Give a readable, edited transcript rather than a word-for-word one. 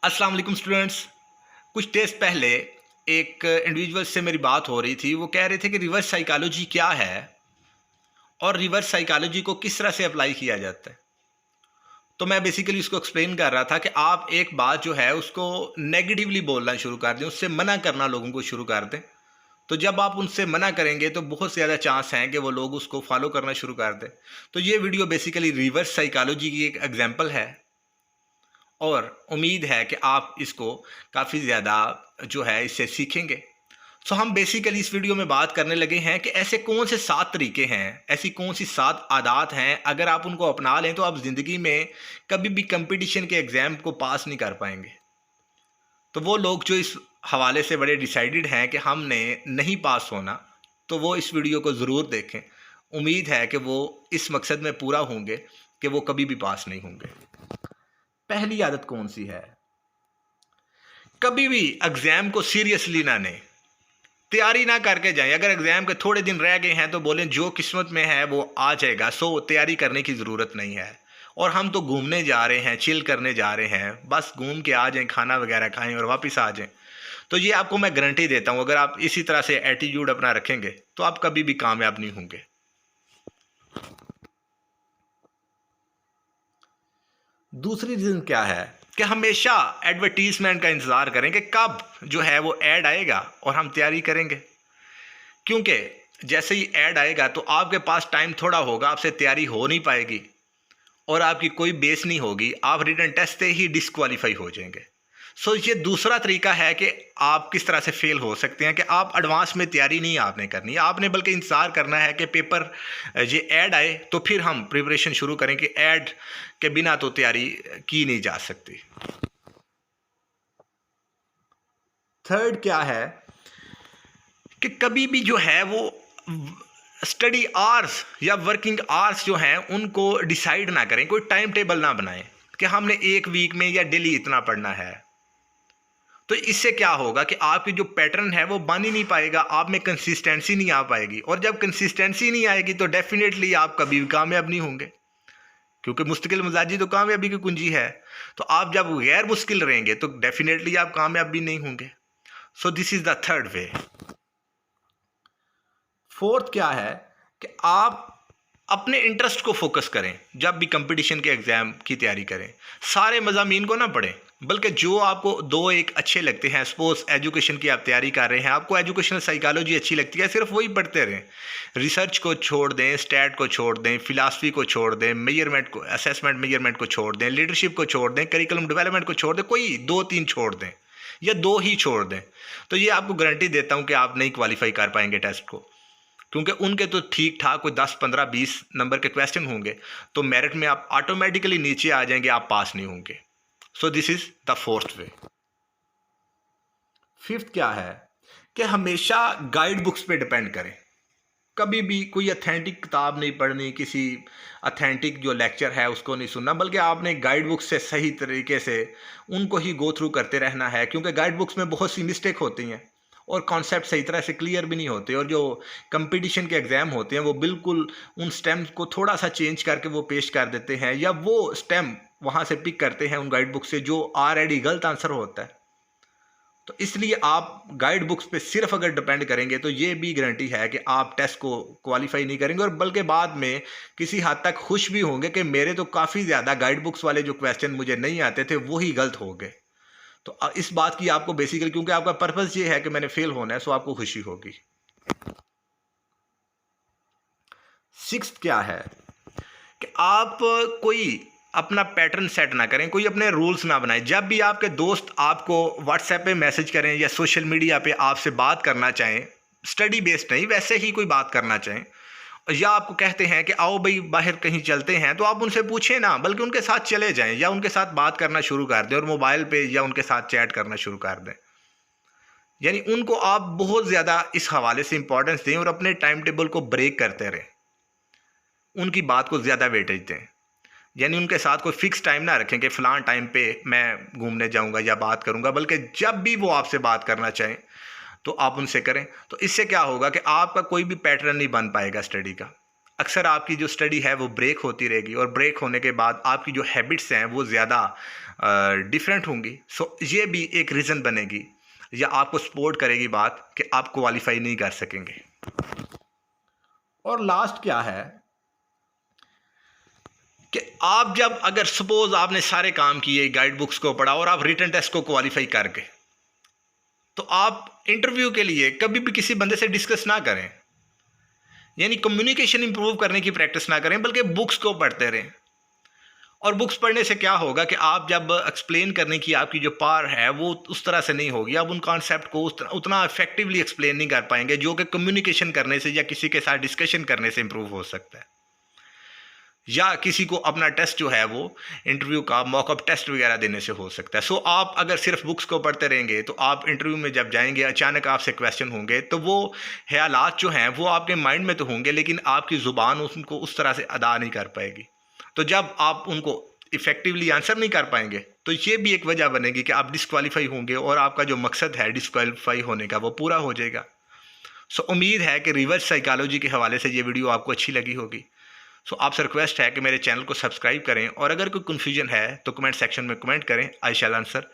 अस्सलाम वालेकुम स्टूडेंट्स। कुछ डेज़ पहले एक इंडिविजुअल से मेरी बात हो रही थी। वो कह रहे थे कि रिवर्स साइकोलॉजी क्या है और रिवर्स साइकोलॉजी को किस तरह से अप्लाई किया जाता है। तो मैं बेसिकली उसको एक्सप्लेन कर रहा था कि आप एक बात जो है उसको नेगेटिवली बोलना शुरू कर दें, उससे मना करना लोगों को शुरू कर दें। तो जब आप उनसे मना करेंगे तो बहुत ज़्यादा चांस हैं कि वो लोग उसको फॉलो करना शुरू कर दें। तो ये वीडियो बेसिकली रिवर्स साइकोलॉजी की एक एग्जांपल है और उम्मीद है कि आप इसको काफ़ी ज़्यादा जो है इससे सीखेंगे। सो हम बेसिकली इस वीडियो में बात करने लगे हैं कि ऐसे कौन से 7 तरीके हैं, ऐसी कौन सी 7 आदत हैं, अगर आप उनको अपना लें तो आप ज़िंदगी में कभी भी कंपटीशन के एग्ज़ाम को पास नहीं कर पाएंगे। तो वो लोग जो इस हवाले से बड़े डिसाइडेड हैं कि हमने नहीं पास होना, तो वो इस वीडियो को ज़रूर देखें। उम्मीद है कि वो इस मकसद में पूरा होंगे कि वो कभी भी पास नहीं होंगे। पहली आदत कौन सी है? कभी भी एग्ज़ाम को सीरियसली ना लें, तैयारी ना करके जाएं। अगर एग्ज़ाम के थोड़े दिन रह गए हैं तो बोलें जो किस्मत में है वो आ जाएगा, सो तैयारी करने की ज़रूरत नहीं है। और हम तो घूमने जा रहे हैं, चिल करने जा रहे हैं, बस घूम के आ जाएं, खाना वगैरह खाएं और वापस आ जाएं। तो ये आपको मैं गारंटी देता हूँ, अगर आप इसी तरह से एटीट्यूड अपना रखेंगे तो आप कभी भी कामयाब नहीं होंगे। दूसरी रीज़न क्या है कि हमेशा एडवर्टीजमेंट का इंतज़ार करें कि कब जो है वो ऐड आएगा और हम तैयारी करेंगे। क्योंकि जैसे ही ऐड आएगा तो आपके पास टाइम थोड़ा होगा, आपसे तैयारी हो नहीं पाएगी और आपकी कोई बेस नहीं होगी, आप रिटन टेस्ट से ही डिसक्वालीफाई हो जाएंगे। सो ये दूसरा तरीका है कि आप किस तरह से फेल हो सकते हैं कि आप एडवांस में तैयारी नहीं आपने करनी, आपने बल्कि इंतज़ार करना है कि पेपर ये ऐड आए तो फिर हम प्रिपरेशन शुरू करें कि ऐड के बिना तो तैयारी की नहीं जा सकती। थर्ड क्या है कि कभी भी जो है वो स्टडी आवर्स या वर्किंग आवर्स जो हैं उनको डिसाइड ना करें, कोई टाइम टेबल ना बनाएं कि हमने एक वीक में या डेली इतना पढ़ना है। तो इससे क्या होगा कि आपकी जो पैटर्न है वो बन ही नहीं पाएगा, आप में कंसिस्टेंसी नहीं आ पाएगी और जब कंसिस्टेंसी नहीं आएगी तो डेफिनेटली आप कभी भी कामयाब नहीं होंगे, क्योंकि मुश्किल मिजाजी तो कामयाबी की कुंजी है। तो आप जब गैर मुश्किल रहेंगे तो डेफिनेटली आप कामयाब भी नहीं होंगे। So this is the third way. Fourth क्या है कि आप अपने इंटरेस्ट को फोकस करें। जब भी कंपटीशन के एग्ज़ाम की तैयारी करें, सारे मज़ामीन को ना पढ़ें, बल्कि जो आपको दो एक अच्छे लगते हैं, सपोज एजुकेशन की आप तैयारी कर रहे हैं, आपको एजुकेशनल साइकोलॉजी अच्छी लगती है, सिर्फ वही पढ़ते रहें। रिसर्च को छोड़ दें, स्टैट को छोड़ दें, फिलासफी को छोड़ दें, मेजरमेंट को, असेसमेंट मेजरमेंट को छोड़ दें, लीडरशिप को छोड़ दें, करिकुलम डेवलपमेंट को छोड़ दें, कोई 2-3 छोड़ दें या 2 ही छोड़ दें। तो ये आपको गारंटी देता हूँ कि आप नहीं क्वालिफाई कर पाएंगे टेस्ट को, क्योंकि उनके तो ठीक ठाक कोई 10, 15, 20 नंबर के क्वेश्चन होंगे, तो मेरिट में आप ऑटोमेटिकली नीचे आ जाएंगे, आप पास नहीं होंगे। So this is the fourth way. Fifth क्या है कि हमेशा गाइड बुक्स पे डिपेंड करें। कभी भी कोई अथेंटिक किताब नहीं पढ़नी, किसी अथेंटिक जो लेक्चर है उसको नहीं सुनना, बल्कि आपने गाइड बुक्स से सही तरीके से उनको ही गो थ्रू करते रहना है, क्योंकि गाइड बुक्स में बहुत सी मिस्टेक होती हैं और कॉन्सेप्ट सही तरह से क्लियर भी नहीं होते, और जो कंपटीशन के एग्ज़ाम होते हैं वो बिल्कुल उन स्टेम्स को थोड़ा सा चेंज करके वो पेश कर देते हैं, या वो स्टेम वहाँ से पिक करते हैं उन गाइड बुक से जो ऑलरेडी गलत आंसर होता है। तो इसलिए आप गाइड बुक्स पे सिर्फ अगर डिपेंड करेंगे तो ये भी गारंटी है कि आप टेस्ट को क्वालिफाई नहीं करेंगे, और बल्कि बाद में किसी हद तक खुश भी होंगे कि मेरे तो काफ़ी ज़्यादा गाइड बुक्स वाले जो क्वेश्चन मुझे नहीं आते थे वही गलत हो गए। तो इस बात की आपको बेसिकली, क्योंकि आपका पर्पस ये है कि मैंने फेल होना है, सो आपको खुशी होगी। सिक्स्थ क्या है कि आप कोई अपना पैटर्न सेट ना करें, कोई अपने रूल्स ना बनाएं। जब भी आपके दोस्त आपको व्हाट्सएप पे मैसेज करें या सोशल मीडिया पे आपसे बात करना चाहें, स्टडी बेस्ड नहीं, वैसे ही कोई बात करना चाहें, या आपको कहते हैं कि आओ भाई बाहर कहीं चलते हैं, तो आप उनसे पूछें ना, बल्कि उनके साथ चले जाएं या उनके साथ बात करना शुरू कर दें और मोबाइल पे या उनके साथ चैट करना शुरू कर दें। यानी उनको आप बहुत ज़्यादा इस हवाले से इंपॉर्टेंस दें और अपने टाइम टेबल को ब्रेक करते रहें, उनकी बात को ज़्यादा वेटेज दें। यानी उनके साथ कोई फिक्स टाइम ना रखें कि फ़लाँ टाइम पे मैं घूमने जाऊंगा या बात करूंगा, बल्कि जब भी वो आपसे बात करना चाहें तो आप उनसे करें। तो इससे क्या होगा कि आपका कोई भी पैटर्न नहीं बन पाएगा स्टडी का। अक्सर आपकी जो स्टडी है वो ब्रेक होती रहेगी और ब्रेक होने के बाद आपकी जो हैबिट्स हैं वो ज़्यादा डिफरेंट होंगी। सो ये भी एक रीज़न बनेगी या आपको सपोर्ट करेगी बात कि आप क्वालिफाई नहीं कर सकेंगे। और लास्ट क्या है कि आप जब अगर सपोज आपने सारे काम किए, गाइड बुक्स को पढ़ा और आप रिटन टेस्ट को क्वालिफाई कर गए, तो आप इंटरव्यू के लिए कभी भी किसी बंदे से डिस्कस ना करें, यानी कम्युनिकेशन इंप्रूव करने की प्रैक्टिस ना करें, बल्कि बुक्स को पढ़ते रहें। और बुक्स पढ़ने से क्या होगा कि आप जब एक्सप्लेन करने की आपकी जो पावर है वो उस तरह से नहीं होगी, आप उन कॉन्सेप्ट को उतना इफेक्टिवली एक्सप्लेन नहीं कर पाएंगे जो कि कम्युनिकेशन करने से या किसी के साथ डिस्कशन करने से इंप्रूव हो सकता है, या किसी को अपना टेस्ट जो है वो इंटरव्यू का मॉकअप टेस्ट वगैरह देने से हो सकता है। सो आप अगर सिर्फ बुक्स को पढ़ते रहेंगे तो आप इंटरव्यू में जब जाएंगे अचानक आपसे क्वेश्चन होंगे तो वो ख्यालात जो हैं वो आपके माइंड में तो होंगे लेकिन आपकी ज़ुबान उनको उस तरह से अदा नहीं कर पाएगी। तो जब आप उनको इफ़ेक्टिवली आंसर नहीं कर पाएंगे तो ये भी एक वजह बनेगी कि आप डिस्क्वालीफाई होंगे और आपका जो मकसद है डिस्क्वालीफाई होने का वो पूरा हो जाएगा। सो उम्मीद है कि रिवर्स साइकोलॉजी के हवाले से ये वीडियो आपको अच्छी लगी होगी। सो आपसे रिक्वेस्ट है कि मेरे चैनल को सब्सक्राइब करें और अगर कोई कन्फ्यूजन है तो कमेंट सेक्शन में कमेंट करें, आई शैल आंसर।